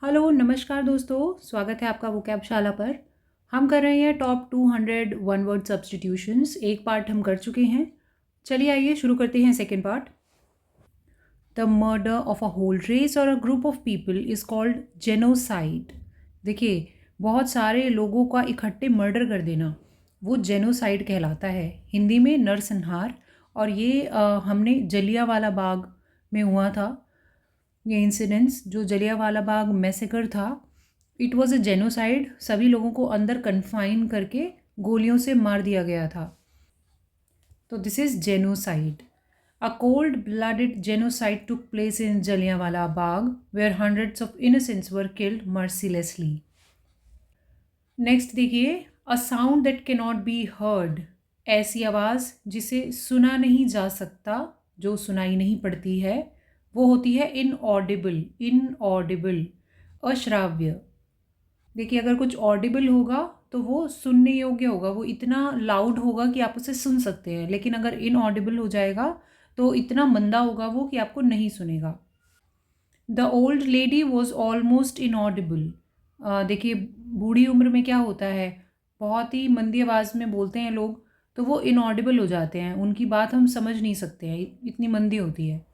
Hello नमस्कार दोस्तों, स्वागत है आपका वोकैबशाला पर। हम कर रहे हैं टॉप 200 वन वर्ड सब्स्टिट्यूशंस। एक पार्ट हम कर चुके हैं। चलिए आइए शुरू करते हैं second part. The murder of a whole race और a group of people is called genocide. देखिए, बहुत सारे लोगों का इकट्ठे मर्डर कर देना वो जेनोसाइड कहलाता है, हिंदी में नरसंहार। और ये हमने जलियांवाला बाग में हुआ था। ये इंसिडेंट्स जो जलियांवाला बाग मैसेकर था, इट वॉज अ जेनोसाइड। सभी लोगों को अंदर कन्फाइन करके गोलियों से मार दिया गया था। तो this is genocide. A cold blooded genocide took place in Jallianwala Bagh where hundreds of innocents were killed mercilessly. Next देखिए, a sound that can not be heard. ऐसी आवाज़ जिसे सुना नहीं जा सकता, जो सुनाई नहीं पड़ती है, वो होती है इनऑडिबल। इनऑडिबल, अश्राव्य। देखिए, अगर कुछ ऑडिबल होगा तो वो सुनने योग्य होगा, वो इतना लाउड होगा कि आप उसे सुन सकते हैं। लेकिन अगर इनऑडिबल हो जाएगा तो इतना मंदा होगा वो कि आपको नहीं सुनेगा। The old lady was almost inaudible. देखिए, बूढ़ी उम्र में क्या होता है, बहुत ही मंदी आवाज़ में बोलते हैं लोग, तो वो इनऑडिबल हो जाते हैं, उनकी बात हम समझ नहीं सकते हैं, इतनी मंदी होती है।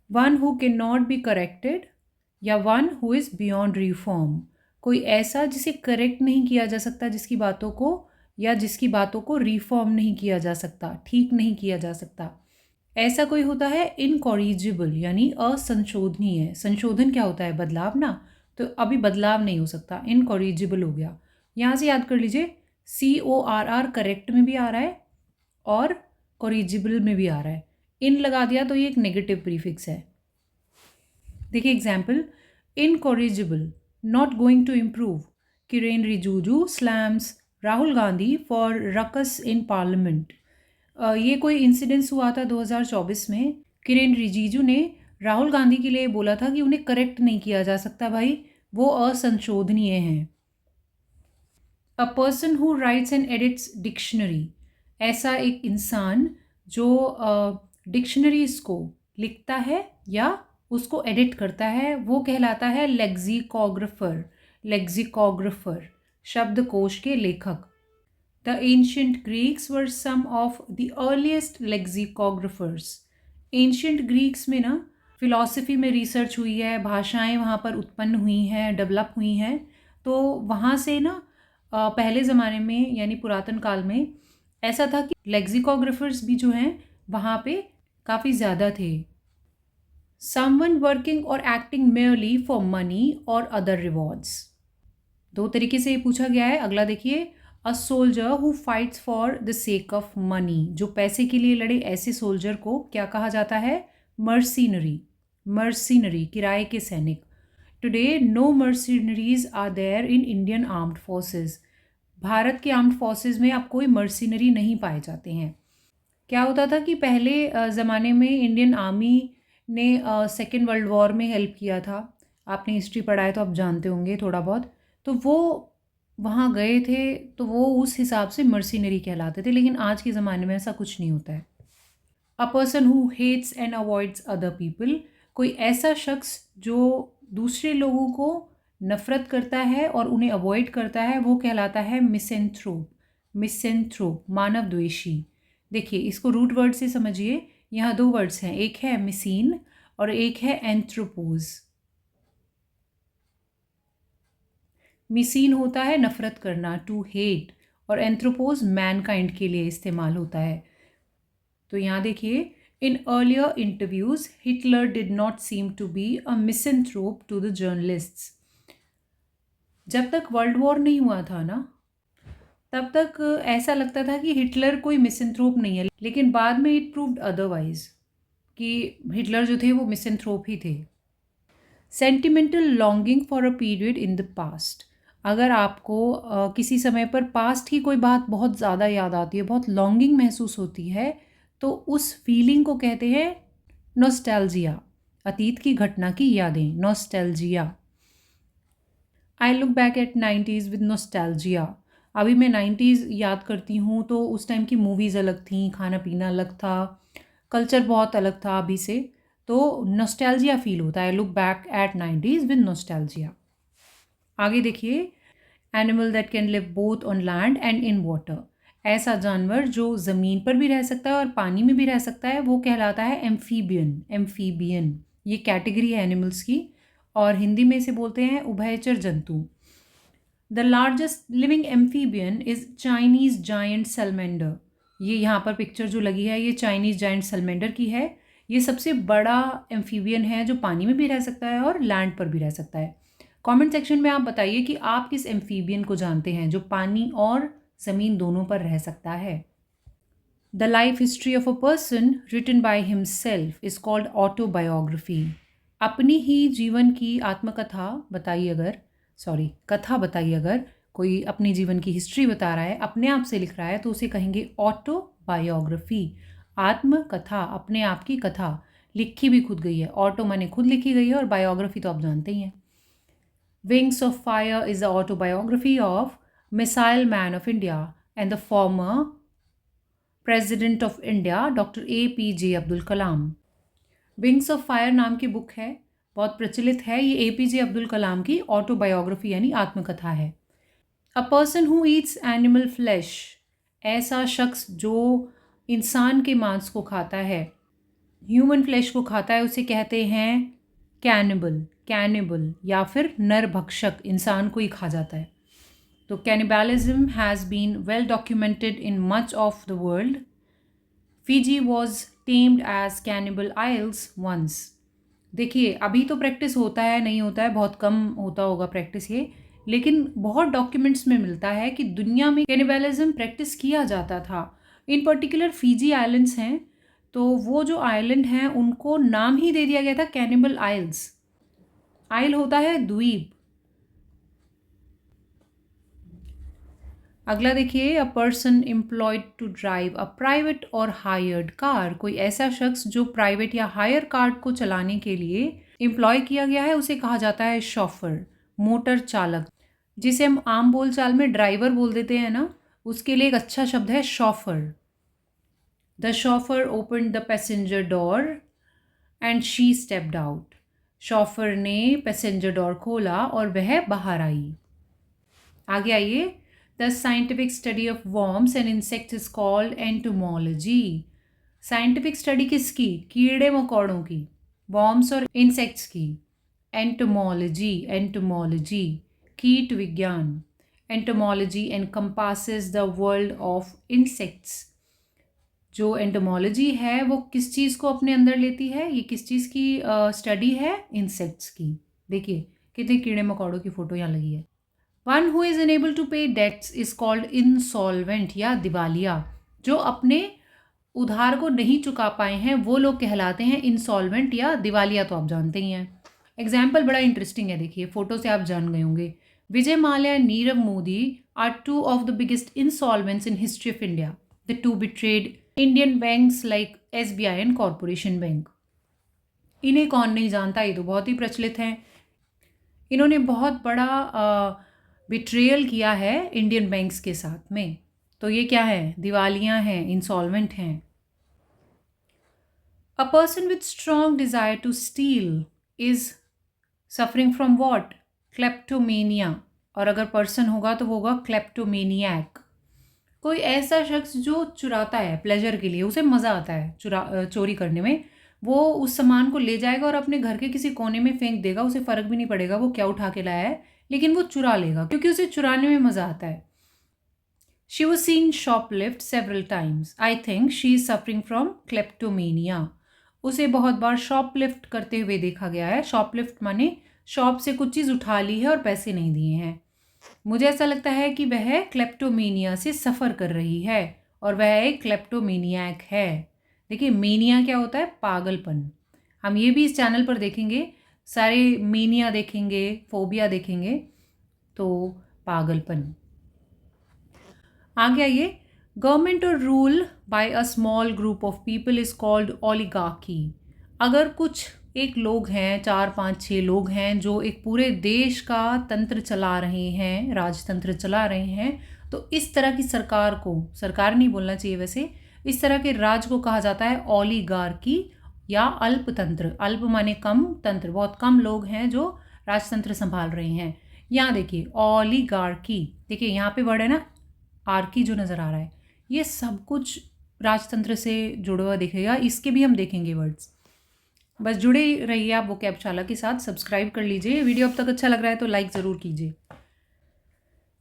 One who can not be corrected या one who is beyond reform. कोई ऐसा जिसे करेक्ट नहीं किया जा सकता, जिसकी बातों को या जिसकी बातों को रिफॉर्म नहीं किया जा सकता, ठीक नहीं किया जा सकता। ऐसा कोई होता है इनकॉरिजिबल, यानी असंशोधनीय। संशोधन क्या होता है, बदलाव ना। तो अभी बदलाव नहीं हो सकता, इनकॉरिजिबल हो गया। यहाँ से याद कर लीजिए, CORR करेक्ट में भी आ रहा है और कॉरिजिबल में भी आ रहा है। इन लगा दिया तो ये एक नेगेटिव प्रीफिक्स है। देखिए example, incorrigible, not going to improve. Kiren Rijiju slams Rahul Gandhi for ruckus in parliament. ये कोई इंसिडेंस हुआ था 2024 में। किरेन रिजिजू ने राहुल गांधी के लिए बोला था कि उन्हें करेक्ट नहीं किया जा सकता भाई, वो असंशोधनीय हैं। A person who rights and edits dictionary. ऐसा एक इंसान जो डिक्शनरीज को लिखता है या उसको एडिट करता है, वो कहलाता है लेक्सिकोग्राफर। लेक्सिकोग्राफर, शब्दकोश के लेखक। The ancient Greeks were some of the earliest lexicographers. Ancient Greeks में ना फिलॉसफी में रिसर्च हुई है, भाषाएं वहाँ पर उत्पन्न हुई हैं, डेवलप हुई हैं। तो वहाँ से ना पहले ज़माने में यानी पुरातन काल में ऐसा था कि लेक्सिकोग्राफर्स भी जो हैं वहाँ पे काफ़ी ज़्यादा थे। Someone working or acting merely for money or other rewards. दो तरीके से ये पूछा गया है। अगला देखिए, a soldier who fights for the sake of money. जो पैसे के लिए लड़े, ऐसे सोल्जर को क्या कहा जाता है, मर्सीनरी। मर्सीनरी, किराए के सैनिक। Today no mercenaries are there in Indian armed forces. Bharat के आर्म्ड फोर्सेस में अब कोई मर्सीनरी नहीं पाए जाते हैं। क्या होता था कि पहले ज़माने में इंडियन आर्मी ने सेकेंड वर्ल्ड वॉर में हेल्प किया था। आपने हिस्ट्री पढ़ा है तो आप जानते होंगे थोड़ा बहुत। तो वो वहाँ गए थे, तो वो उस हिसाब से मर्सीनरी कहलाते थे। लेकिन आज के ज़माने में ऐसा कुछ नहीं होता है। A person who hates and avoids other people. कोई ऐसा शख्स जो दूसरे लोगों को नफ़रत करता है और उन्हें अवॉइड करता है, वो कहलाता है मिसेंथ्रोप। मिसेंथ्रोप, मानव द्वेषी। देखिए, इसको रूट वर्ड से समझिए। यहाँ दो वर्ड्स हैं, एक है मिसीन और एक है एंथ्रोपोज। मिसीन होता है नफरत करना, टू हेट, और एंथ्रोपोज मैनकाइंड के लिए इस्तेमाल होता है। तो यहाँ देखिए, in earlier interviews Hitler did not seem to be a misanthrope to the journalists. जब तक वर्ल्ड वॉर नहीं हुआ था ना, तब तक ऐसा लगता था कि हिटलर कोई मिसेंथ्रोप नहीं है। लेकिन बाद में इट प्रूव्ड अदरवाइज, कि हिटलर जो थे वो मिसेंथ्रोप ही थे। Sentimental longing for a period in the past. अगर आपको किसी समय पर पास्ट की कोई बात बहुत ज़्यादा याद आती है, बहुत लॉन्गिंग महसूस होती है, तो उस फीलिंग को कहते हैं नॉस्टैल्जिया। अतीत की घटना की यादें, nostalgia. I look back at 90s with nostalgia. अभी मैं 90s याद करती हूँ तो उस टाइम की मूवीज़ अलग थी, खाना पीना अलग था, कल्चर बहुत अलग था अभी से। तो नॉस्टैल्जिया फील होता है, look back at 90s with nostalgia. आगे देखिए, animal that can live both on land and in water. ऐसा जानवर जो ज़मीन पर भी रह सकता है और पानी में भी रह सकता है, वो कहलाता है एम्फीबियन। एम्फीबियन ये कैटेगरी है एनिमल्स की, और हिंदी में इसे बोलते हैं उभयचर जंतु। The largest living amphibian is Chinese giant salamander. ये यहाँ पर पिक्चर जो लगी है ये चाइनीज़ जायंट सैलमेंडर की है। ये सबसे बड़ा एम्फीबियन है जो पानी में भी रह सकता है और लैंड पर भी रह सकता है। कमेंट सेक्शन में आप बताइए कि आप किस एम्फीबियन को जानते हैं जो पानी और ज़मीन दोनों पर रह सकता है। The life history of a person written by himself is called autobiography. अपनी ही जीवन की आत्मकथा बताइए अगर कथा बताइए, अगर कोई अपनी जीवन की हिस्ट्री बता रहा है, अपने आप से लिख रहा है, तो उसे कहेंगे ऑटोबायोग्राफी। आत्मकथा, अपने आप की कथा, लिखी भी खुद गई है। ऑटो माने खुद लिखी गई है और बायोग्राफी तो आप जानते ही हैं। Wings of fire is the autobiography of missile man of India and the former president of India doctor APJ Abdul Kalam. Wings of fire नाम की बुक है, बहुत प्रचलित है। ये APJ अब्दुल कलाम की ऑटोबायोग्राफी यानी आत्मकथा है। A person who Yeats animal flash, ऐसा शख्स जो इंसान के मांस को खाता है, ह्यूमन फ्लैश को खाता है, उसे कहते हैं कैनिबल। कैनिबल या फिर नरभक्षक, इंसान को ही खा जाता है। तो cannibalism has been well documented in much of the world. Fiji was termed as cannibal isles once. देखिए अभी तो प्रैक्टिस होता है, नहीं होता है, बहुत कम होता होगा प्रैक्टिस ये, लेकिन बहुत डॉक्यूमेंट्स में मिलता है कि दुनिया में कैनिबलिज्म प्रैक्टिस किया जाता था। इन पर्टिकुलर फिजी आइलैंड्स हैं, तो वो जो आइलैंड हैं उनको नाम ही दे दिया गया था कैनिबल आइल्स। आइल होता है द्वीप। अगला देखिए, a person employed to drive a private or hired car. कोई ऐसा शख्स जो प्राइवेट या हायर कार को चलाने के लिए एम्प्लॉय किया गया है, उसे कहा जाता है शॉफर, मोटर चालक। जिसे हम आम बोलचाल में ड्राइवर बोल देते हैं ना, उसके लिए एक अच्छा शब्द है chauffeur. The chauffeur open the passenger door and she stepped out. Chauffeur ने पैसेंजर डोर खोला और वह बाहर आई। आगे आइए, the scientific study of worms and insects is called entomology. Scientific study किसकी? कीड़े मकोड़ों की, वर्म्स और इंसेक्ट्स की। एंटोमोलॉजी, एंटोमोलॉजी कीट विज्ञान। Entomology encompasses the world of insects. जो एंटोमोलॉजी है वो किस चीज़ को अपने अंदर लेती है? ये किस चीज़ की स्टडी है? इंसेक्ट्स की। देखिए कितने कीड़े मकोड़ों की फोटो यहाँ लगी है। One who is unable to pay debts is called insolvent या दिवालिया। जो अपने उधार को नहीं चुका पाए हैं वो लोग कहलाते हैं इंसॉल्वेंट या दिवालिया, तो आप जानते ही हैं। एग्जाम्पल बड़ा इंटरेस्टिंग है, देखिए फोटो से आप जान गए होंगे। Vijay Mallya and Nirav Modi are two of the biggest insolvents in history of India. The two betrayed Indian banks like SBI and Corporation Bank. इन्हें कौन नहीं जानता, ये तो बहुत ही प्रचलित हैं। इन्होंने बहुत बड़ा बिट्रेयल किया है इंडियन बैंक्स के साथ में। तो ये क्या है? दिवालियाँ हैं, इंसॉल्वेंट हैं। A person with strong desire to steal is suffering from what? Kleptomania. और अगर पर्सन होगा तो होगा क्लेप्टोमेनियक। कोई ऐसा शख्स जो चुराता है प्लेजर के लिए, उसे मज़ा आता है चोरी करने में, वो उस सामान को ले जाएगा और अपने घर के किसी कोने में फेंक देगा, उसे फ़र्क भी नहीं पड़ेगा वो क्या उठा के लाया है, लेकिन वो चुरा लेगा क्योंकि उसे चुराने में मज़ा आता है। She was seen shoplift several times. I think she is suffering from kleptomania. उसे बहुत बार शॉपलिफ्ट करते हुए देखा गया है। शॉपलिफ्ट माने शॉप से कुछ चीज़ उठा ली है और पैसे नहीं दिए हैं। मुझे ऐसा लगता है कि वह क्लेप्टोमेनिया से सफ़र कर रही है और वह एक क्लेप्टोमेनियक है। देखिए मेनिया क्या होता है? पागलपन। हम ये भी इस चैनल पर देखेंगे, सारे मेनिया देखेंगे, फोबिया देखेंगे, तो पागलपन। आगे आइए, गवर्नमेंट और rule by a small group of people is called oligarchy. अगर कुछ एक लोग हैं, 4 5 6 लोग हैं जो एक पूरे देश का तंत्र चला रहे हैं, राजतंत्र चला रहे हैं, तो इस तरह की सरकार को, सरकार नहीं बोलना चाहिए वैसे, इस तरह के राज को कहा जाता है ओलिगार्की। या अल्पतंत्र, अल्प माने कम, तंत्र बहुत कम लोग हैं जो राजतंत्र संभाल रहे हैं। यहाँ देखिए ओलिगार्की, देखिए यहाँ पे वर्ड है ना आर्की जो नज़र आ रहा है, ये सब कुछ राजतंत्र से जुड़ा हुआ दिखेगा, इसके भी हम देखेंगे वर्ड्स। बस जुड़े रहिए आप वोकैबशाला के साथ, सब्सक्राइब कर लीजिए। वीडियो अब तक अच्छा लग रहा है तो लाइक ज़रूर कीजिए।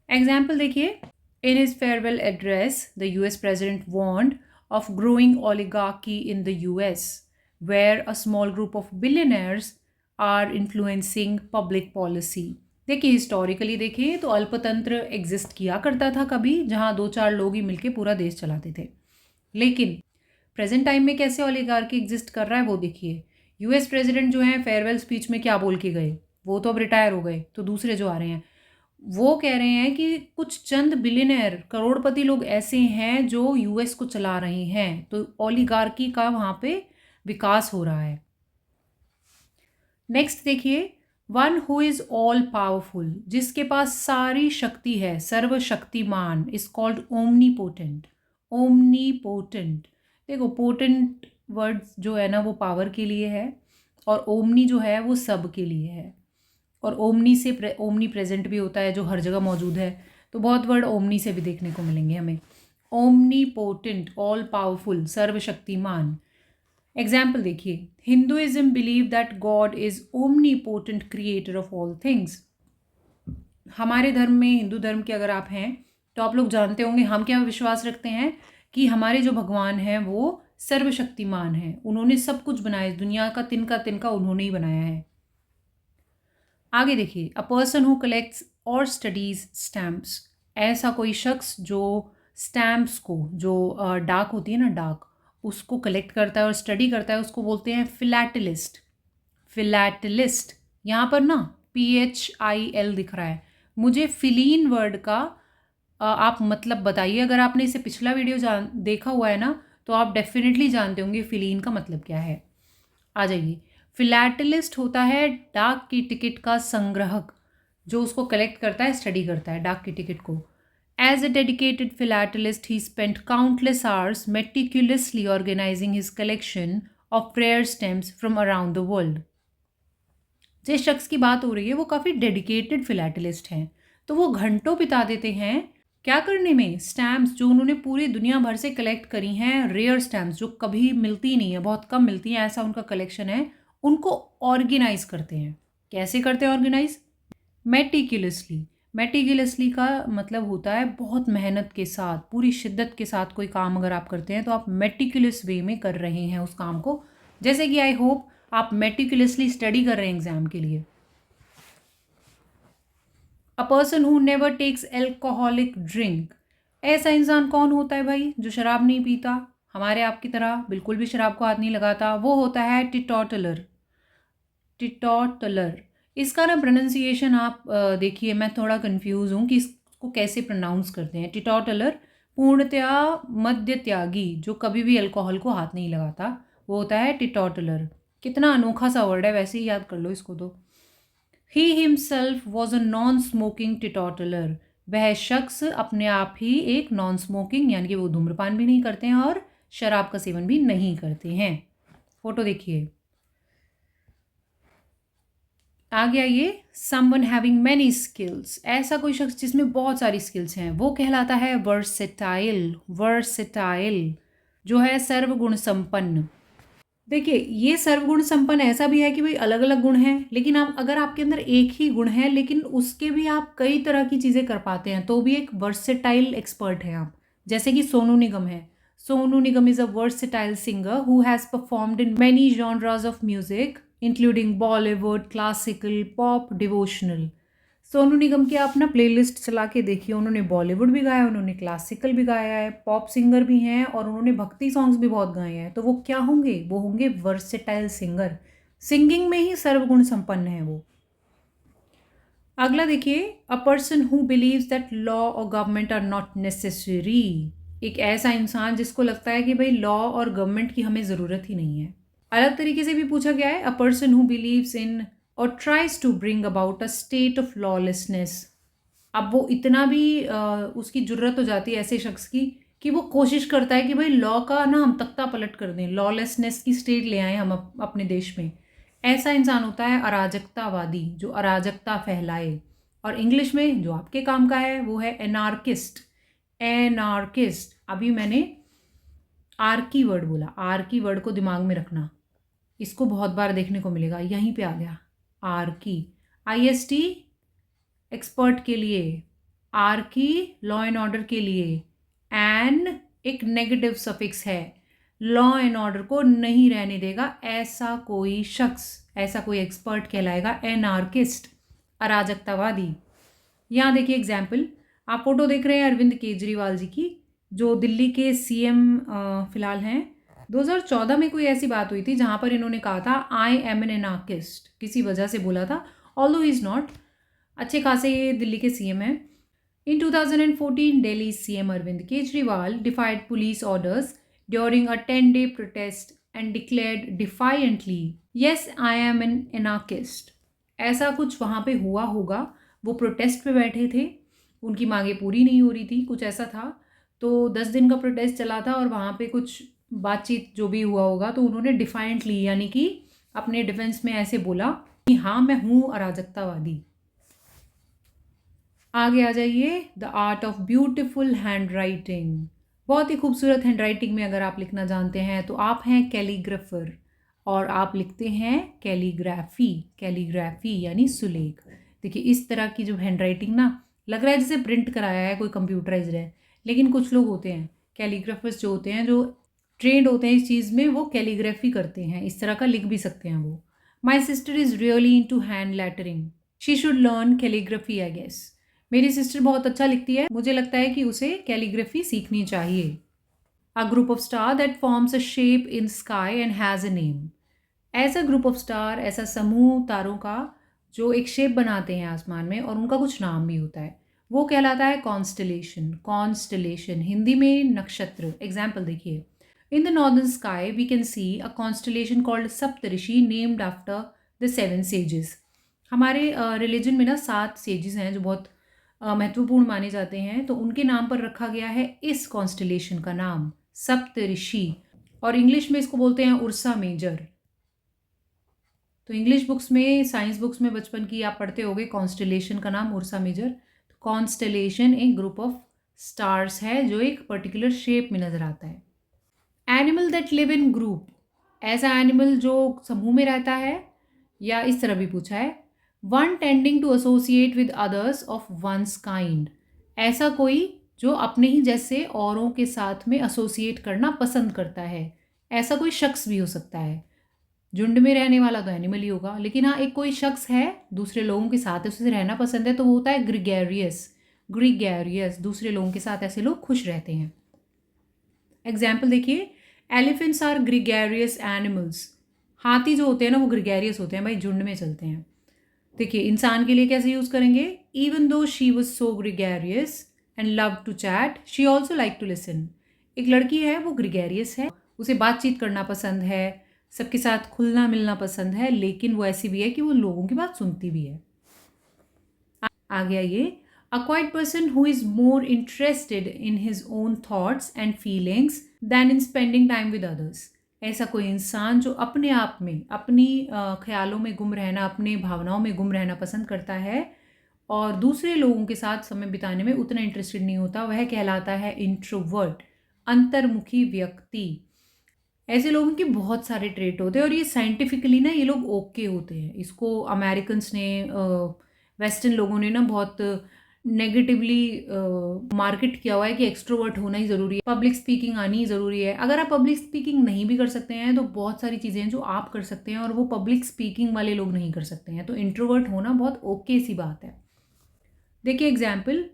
एग्जाम्पल देखिए, in his farewell address the US president warned of growing oligarchy in the US where a small group of billionaires are influencing public policy. देखिए हिस्टोरिकली देखिए तो अल्पतंत्र एग्जिस्ट किया करता था कभी, जहाँ 2-4 लोग ही मिलके पूरा देश चलाते थे। लेकिन प्रेजेंट टाइम में कैसे ओलिगार्की एग्जिस्ट कर रहा है वो देखिए। यूएस प्रेसिडेंट जो हैं फेयरवेल स्पीच में क्या बोल के गए, वो तो अब रिटायर हो गए, तो दूसरे जो आ रहे हैं वो कह रहे हैं कि कुछ चंद बिलियनर करोड़पति लोग ऐसे हैं जो यूएस को चला रहे हैं, तो ओलिगार्की का वहाँ पे विकास हो रहा है। नेक्स्ट देखिए, one who is all powerful, जिसके पास सारी शक्ति है, सर्वशक्तिमान, इज कॉल्ड ओमनीपोटेंट। ओमनीपोटेंट, देखो पोटेंट वर्ड जो है ना वो पावर के लिए है, और ओमनी जो है वो सब के लिए है, और ओमनी से ओमनी प्रेजेंट भी होता है जो हर जगह मौजूद है, तो बहुत वर्ड ओमनी से भी देखने को मिलेंगे हमें। ओमनीपोटेंट, ऑल पावरफुल, सर्वशक्तिमान। एग्जाम्पल देखिए, Hinduism believe that God is omnipotent creator of all things. हमारे धर्म में, हिंदू धर्म के अगर आप हैं तो आप लोग जानते होंगे हम क्या विश्वास रखते हैं कि हमारे जो भगवान हैं वो सर्वशक्तिमान हैं, उन्होंने सब कुछ बनाया, दुनिया का तिनका उन्होंने ही बनाया है। आगे देखिए, अ पर्सन हु कलेक्ट्स और स्टडीज स्टैम्प्स, ऐसा कोई शख्स जो स्टैम्प्स को, जो डाक होती है ना डाक, उसको कलेक्ट करता है और स्टडी करता है, उसको बोलते हैं फिलैटलिस्ट। फिलैटलिस्ट, यहाँ पर ना PHIL दिख रहा है, मुझे फिलीन वर्ड का आप मतलब बताइए। अगर आपने इसे पिछला वीडियो देखा हुआ है ना तो आप डेफिनेटली जानते होंगे फिलीन का मतलब क्या है। आ जाइए, फिलैटलिस्ट होता है डाक की टिकट का संग्राहक, जो उसको कलेक्ट करता है, स्टडी करता है डाक की टिकट को। As a dedicated philatelist, he spent countless hours meticulously organizing his collection of prayer stamps from around the world. जिस शख्स की बात हो रही है वो काफ़ी डेडिकेटेड फिलैटलिस्ट हैं, तो वो घंटों बिता देते हैं क्या करने में, स्टैम्प्स जो उन्होंने पूरी दुनिया भर से कलेक्ट करी हैं, रेयर स्टैम्प्स जो कभी मिलती नहीं है, बहुत कम मिलती हैं, ऐसा उनका कलेक्शन है, उनको ऑर्गेनाइज करते हैं। कैसे करते हैं ऑर्गेनाइज? मेटिकुलसली। मेटिकुलसली का मतलब होता है बहुत मेहनत के साथ, पूरी शिद्दत के साथ कोई काम अगर आप करते हैं तो आप मेटिकुलस वे में कर रहे हैं उस काम को, जैसे कि आई होप आप मेटिकुलसली स्टडी कर रहे हैं एग्जाम के लिए। A person who never takes alcoholic drink, ऐसा इंसान कौन होता है भाई जो शराब नहीं पीता, हमारे आपकी तरह बिल्कुल भी शराब को हाथ नहीं लगाता, वो होता है टिटोटलर। टिटोटलर, इसका ना प्रोनाउंसिएशन आप देखिए, मैं थोड़ा कंफ्यूज हूँ कि इसको कैसे प्रोनाउंस करते हैं। टिटोटलर पूर्णतया मद्य त्यागी, जो कभी भी अल्कोहल को हाथ नहीं लगाता, वो होता है टिटोटलर। कितना अनोखा सा वर्ड है, वैसे ही याद कर लो इसको तो। He himself was a non smoking teetotaller, वह शख्स अपने आप ही एक नॉन स्मोकिंग, यानी कि वो धूम्रपान भी नहीं करते हैं और शराब का सेवन भी नहीं करते हैं। फोटो देखिए। आगे आइए, समवन हैविंग मैनी स्किल्स, ऐसा कोई शख्स जिसमें बहुत सारी स्किल्स हैं, वो कहलाता है वर्सेटाइल। वर्सेटाइल जो है सर्वगुण संपन्न। देखिए ये सर्वगुण संपन्न ऐसा भी है कि भाई अलग अलग गुण हैं, लेकिन आप अगर आपके अंदर एक ही गुण है लेकिन उसके भी आप कई तरह की चीज़ें कर पाते हैं तो भी एक वर्सेटाइल एक्सपर्ट है आप। जैसे कि सोनू निगम है। Sonu Nigam is a versatile singer who has performed in many genres of music including Bollywood, classical, pop, devotional. Sonu Nigam की आप ना प्लेलिस्ट चला के देखिए, उन्होंने बॉलीवुड भी गाया, उन्होंने क्लासिकल भी गाया है, पॉप सिंगर भी हैं और उन्होंने भक्ति सॉन्ग्स भी बहुत गाए हैं। तो वो क्या होंगे? वो होंगे वर्सेटाइल सिंगर। सिंगिंग में ही सर्वगुण संपन्न है वो। अगला देखिए, a person who believes that law और गवर्नमेंट आर नॉट नेसेसरी, एक ऐसा इंसान जिसको लगता है कि भाई लॉ और गवर्नमेंट की हमें ज़रूरत ही नहीं है। अलग तरीके से भी पूछा गया है, a person who believes in और tries to bring about a state of lawlessness. अब वो इतना भी उसकी ज़रूरत हो जाती है ऐसे शख्स की कि वो कोशिश करता है कि भाई लॉ का ना हम तख्ता पलट कर दें, लॉलेसनेस की स्टेट ले आएँ हम अपने देश में। ऐसा इंसान होता है अराजकतावादी, जो अराजकता फैलाए। और इंग्लिश में जो आपके काम का है वो है एनार्किस्ट। एनार्किस्ट, अभी मैंने आर्की वर्ड बोला, आर्की वर्ड को दिमाग में रखना, इसको बहुत बार देखने को मिलेगा, यहीं पे आ गया आर्की। IST एक्सपर्ट के लिए, आर्की लॉ एंड ऑर्डर के लिए, एन एक नेगेटिव सफिक्स है, लॉ एंड ऑर्डर को नहीं रहने देगा ऐसा कोई शख्स, ऐसा कोई एक्सपर्ट कहलाएगा एनार्किस्ट, अराजकतावादी। यहाँ देखिए एग्जाम्पल, आप फोटो देख रहे हैं अरविंद केजरीवाल जी की, जो दिल्ली के CM फिलहाल हैं। 2014 में कोई ऐसी बात हुई थी जहाँ पर इन्होंने कहा था आई एम एन एनार्किस्ट, किसी वजह से बोला था, ऑल्दो ही इज़ नॉट, अच्छे खासे ये दिल्ली के CM हैं। In 2014, Delhi's CM Arvind Kejriwal defied police orders during a 10-day protest and declared defiantly, "Yes, I am an anarchist." ऐसा कुछ वहाँ पे हुआ होगा, वो प्रोटेस्ट पे बैठे थे, उनकी मांगें पूरी नहीं हो रही थी, कुछ ऐसा था। तो 10 दिन का प्रोटेस्ट चला था और वहाँ पे कुछ बातचीत जो भी हुआ होगा, तो उन्होंने डिफाइंटली यानी कि अपने डिफेंस में ऐसे बोला कि हाँ मैं हूँ अराजकतावादी। आगे आ जाइए, the art of beautiful hand writing. बहुत ही खूबसूरत हैंड राइटिंग में अगर आप लिखना जानते हैं तो आप हैं कैलीग्राफर, और आप लिखते हैं कैलीग्राफी, कैलीग्राफी यानी सुलेख। देखिए इस तरह की जो हैंड राइटिंग ना, लग रहा है जैसे प्रिंट कराया है, कोई कंप्यूटराइज्ड है, लेकिन कुछ लोग होते हैं कैलीग्राफर्स जो होते हैं, जो ट्रेंड होते हैं इस चीज़ में, वो कैलीग्राफी करते हैं, इस तरह का लिख भी सकते हैं वो। My sister is really into hand lettering, she should learn calligraphy I guess. मेरी सिस्टर बहुत अच्छा लिखती है, मुझे लगता है कि उसे कैलीग्राफी सीखनी चाहिए। अ group of star that forms a shape in sky and has a name. ऐसा ग्रुप ऑफ स्टार, ऐसा समूह तारों का जो एक शेप बनाते हैं आसमान में और उनका कुछ नाम भी होता है, वो कहलाता है कॉन्स्टलेशन। कॉन्स्टलेशन हिंदी में नक्षत्र। एग्जाम्पल देखिए, in the northern sky we can see a constellation called Saptarishi named after the 7 sages. हमारे रिलीजन में ना 7 सेजेस हैं जो बहुत महत्वपूर्ण माने जाते हैं, तो उनके नाम पर रखा गया है इस कॉन्स्टलेशन का नाम सप्तऋषि, और इंग्लिश में इसको बोलते हैं उर्सा मेजर। तो इंग्लिश बुक्स में, साइंस बुक्स में बचपन की आप पढ़ते होगे कॉन्स्टलेशन का नाम उर्सा मेजर। तो कॉन्स्टलेशन एक ग्रुप ऑफ स्टार्स है जो एक पर्टिकुलर शेप में नज़र आता है। Animal that live in group, ऐसा एनिमल जो समूह में रहता है, या इस तरह भी पूछा है, one tending to associate with others of one's kind, ऐसा कोई जो अपने ही जैसे औरों के साथ में एसोसिएट करना पसंद करता है। ऐसा कोई शख्स भी हो सकता है, झुंड में रहने वाला तो एनिमल ही होगा, लेकिन हाँ एक कोई शख्स है दूसरे लोगों के साथ उससे रहना पसंद है, तो वो होता है ग्रिगेरियस। ग्रिगेरियस, दूसरे लोगों के साथ ऐसे लोग खुश रहते हैं। एग्जाम्पल देखिए, एलिफेंट्स आर ग्रिगेरियस एनिमल्स। हाथी जो होते हैं ना वो ग्रिगेरियस होते हैं भाई, झुंड में चलते हैं। देखिए इंसान के लिए कैसे यूज़ करेंगे, even though she was so gregarious and love to chat she also like to listen. एक लड़की है वो ग्रिगेरियस है, उसे बातचीत करना पसंद है, सबके साथ खुलना मिलना पसंद है, लेकिन वो ऐसी भी है कि वो लोगों की बात सुनती भी है। आगे आइए, a quiet person who is more interested in his own thoughts and feelings than in spending time with others. ऐसा कोई इंसान जो अपने आप में, अपनी ख्यालों में गुम रहना, अपने भावनाओं में गुम रहना पसंद करता है और दूसरे लोगों के साथ समय बिताने में उतना इंटरेस्टेड नहीं होता, वह कहलाता है इंट्रोवर्ट, अंतर्मुखी व्यक्ति। ऐसे लोगों के बहुत सारे ट्रेट होते हैं और ये साइंटिफिकली ना ये लोग ओके होते हैं। इसको अमेरिकन्स ने, वेस्टर्न लोगों ने ना बहुत नेगेटिवली मार्केट किया हुआ है कि एक्सट्रोवर्ट होना ही ज़रूरी है, पब्लिक स्पीकिंग आनी ही ज़रूरी है। अगर आप पब्लिक स्पीकिंग नहीं भी कर सकते हैं तो बहुत सारी चीज़ें हैं जो आप कर सकते हैं और वो पब्लिक स्पीकिंग वाले लोग नहीं कर सकते हैं, तो इंट्रोवर्ट होना बहुत ओके सी बात है। देखिए example,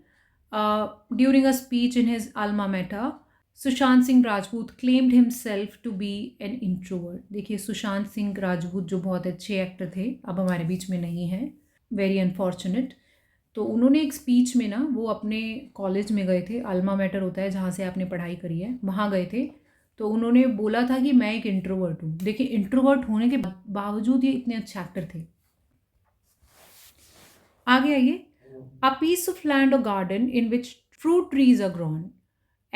during a speech in his alma mater, Sushant Singh Rajput claimed himself to be an introvert. देखिए सुशांत सिंह राजपूत जो बहुत अच्छे एक्टर थे, अब हमारे बीच में नहीं हैं, वेरी अनफॉर्चुनेट। तो उन्होंने एक स्पीच में ना, वो अपने कॉलेज में गए थे, अल्मा मैटर होता है जहाँ से आपने पढ़ाई करी है, वहाँ गए थे। तो उन्होंने बोला था कि मैं एक इंट्रोवर्ट हूँ। देखिए इंट्रोवर्ट होने के बावजूद ये इतने अच्छे एक्टर थे। आगे आइए, a piece of land or garden in which fruit trees are grown.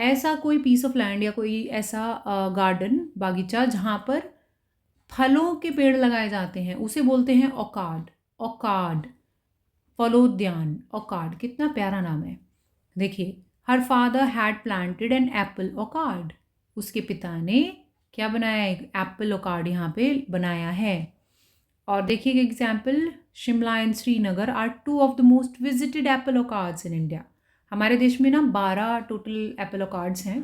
ऐसा कोई पीस ऑफ लैंड या कोई ऐसा गार्डन, बागीचा जहाँ पर फलों के पेड़ लगाए जाते हैं, उसे बोलते हैं ऑर्कार्ड। ऑर्कार्ड, फलोद्यान, ऑर्कार्ड, कितना प्यारा नाम है। देखिए, her father had planted an apple orchard. उसके पिता ने क्या बनाया, एक एप्पल ऑर्कार्ड यहाँ पे बनाया है। और देखिए example, Shimla and Srinagar are two of the most visited apple orchards in India. हमारे देश में ना 12 टोटल एप्पल ऑर्कार्ड्स हैं।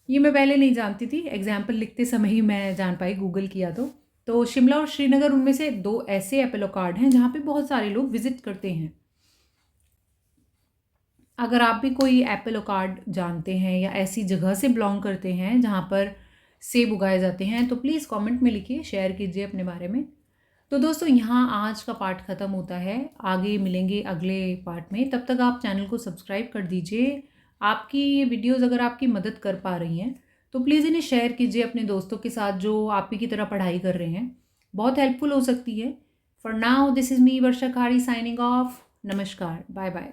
ये मैं पहले नहीं जानती थी, एग्जाम्पल लिखते समय ही मैं जान पाई, गूगल किया तो शिमला और श्रीनगर उनमें से 2 ऐसे एप्पल ऑर्कार्ड हैं जहाँ पे बहुत सारे लोग विजिट करते हैं। अगर आप भी कोई एप्पल ऑर्कार्ड जानते हैं या ऐसी जगह से बिलोंग करते हैं जहाँ पर सेब उगाए जाते हैं तो प्लीज़ कमेंट में लिखिए, शेयर कीजिए अपने बारे में। तो दोस्तों, यहाँ आज का पार्ट ख़त्म होता है। आगे मिलेंगे अगले पार्ट में। तब तक आप चैनल को सब्सक्राइब कर दीजिए। आपकी ये वीडियोज़ अगर आपकी मदद कर पा रही हैं तो प्लीज़ इन्हें शेयर कीजिए अपने दोस्तों के साथ जो आप ही की तरह पढ़ाई कर रहे हैं। बहुत हेल्पफुल हो सकती है। For now this is me Varsha Khari signing off. नमस्कार, बाय बाय।